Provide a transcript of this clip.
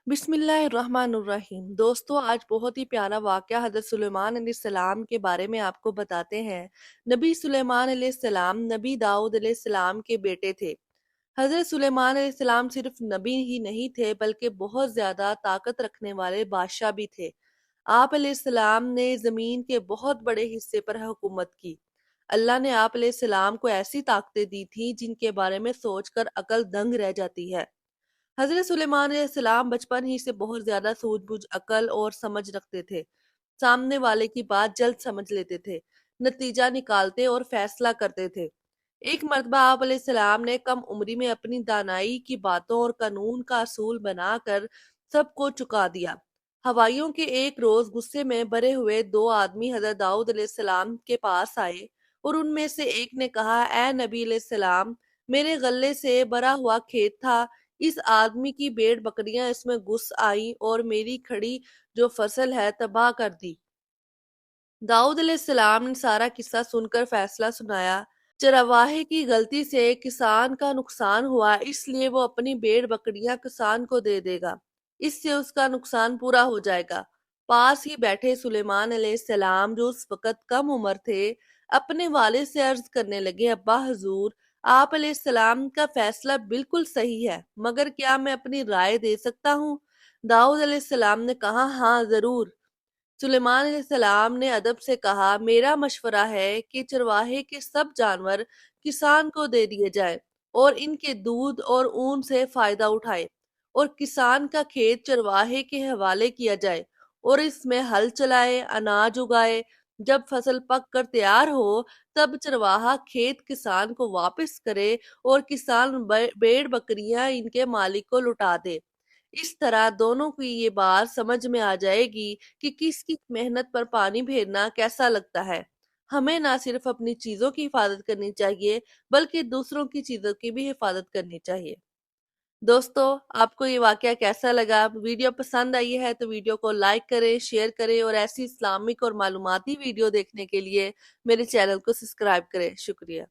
बिस्मिल्लाहिर्रहमानिर्रहीम। दोस्तों, आज बहुत ही प्यारा वाक़या हज़रत सुलेमान अलैहिस्सलाम के बारे में आपको बताते हैं। नबी सुलेमान अलैहिस्सलाम नबी दाऊद अलैहिस्सलाम के बेटे थे। हज़रत सुलेमान अलैहिस्सलाम सिर्फ नबी ही नहीं थे बल्कि बहुत ज़्यादा ताकत रखने वाले बादशाह भी थे। आप अलैहिस्सलाम ने ज़मीन के बहुत बड़े हिस्से पर हुकूमत की। अल्लाह ने आप अलैहिस्सलाम को ऐसी ताकतें दी थी जिनके बारे में सोचकर अकल दंग रह जाती है। हज़रत सुलेमान अलैहिस्सलाम बचपन ही से बहुत ज्यादा सूझबूझ, अकल और समझ रखते थे। सामने वाले की बात जल्द समझ लेते थे, नतीजा निकालते और फैसला करते थे। एक मर्तबा आप अलैहिस्सलाम ने कम उम्री में अपनी दानाई की बातों और कानून का असूल बनाकर सबको चुका दिया। हवाइयों के एक रोज गुस्से में भरे हुए दो आदमी हजरत दाऊद अलैहिस्सलाम के पास आए और उनमें से एक ने कहा, ए नबी अलैहिस्सलाम, मेरे गले से भरा हुआ खेत था। इस आदमी की भेड़ बकरियां इसमें घुस आई और मेरी खड़ी जो फसल है तबाह कर दी। दाऊद अलैहिस्सलाम ने सारा किस्सा सुनकर फैसला सुनाया। चरवाहे की गलती से किसान का नुकसान हुआ, इसलिए वो अपनी भेड़ बकरियां किसान को दे देगा। इससे उसका नुकसान पूरा हो जाएगा। पास ही बैठे सुलेमान अलैहिस्सलाम, जो उस वक्त कम उम्र थे, अपने वालिद से अर्ज करने लगे, अब्बा हुजूर, आप अलैहिस्सलाम का फैसला बिल्कुल सही है, मगर क्या मैं अपनी राय दे सकता हूँ? दाऊद अलैहिस्सलाम ने कहा, हाँ जरूर। सुलेमान अलैहिस्सलाम ने अदब से कहा, मेरा मशवरा है कि चरवाहे के सब जानवर किसान को दे दिए जाए और इनके दूध और ऊन से फायदा उठाए, और किसान का खेत चरवाहे के हवाले किया जाए और इसमें हल चलाए, अनाज उगाए। जब फसल पक कर तैयार हो तब चरवाहा खेत किसान को वापस करे और किसान भेड़ बकरियां इनके मालिक को लुटा दे। इस तरह दोनों की ये बात समझ में आ जाएगी कि किसकी मेहनत पर पानी फेरना कैसा लगता है। हमें ना सिर्फ अपनी चीजों की हिफाजत करनी चाहिए बल्कि दूसरों की चीजों की भी हिफाजत करनी चाहिए। दोस्तों, आपको ये वाकया कैसा लगा? वीडियो पसंद आई है तो वीडियो को लाइक करें, शेयर करें और ऐसी इस्लामिक और मालूमाती वीडियो देखने के लिए मेरे चैनल को सब्सक्राइब करें। शुक्रिया।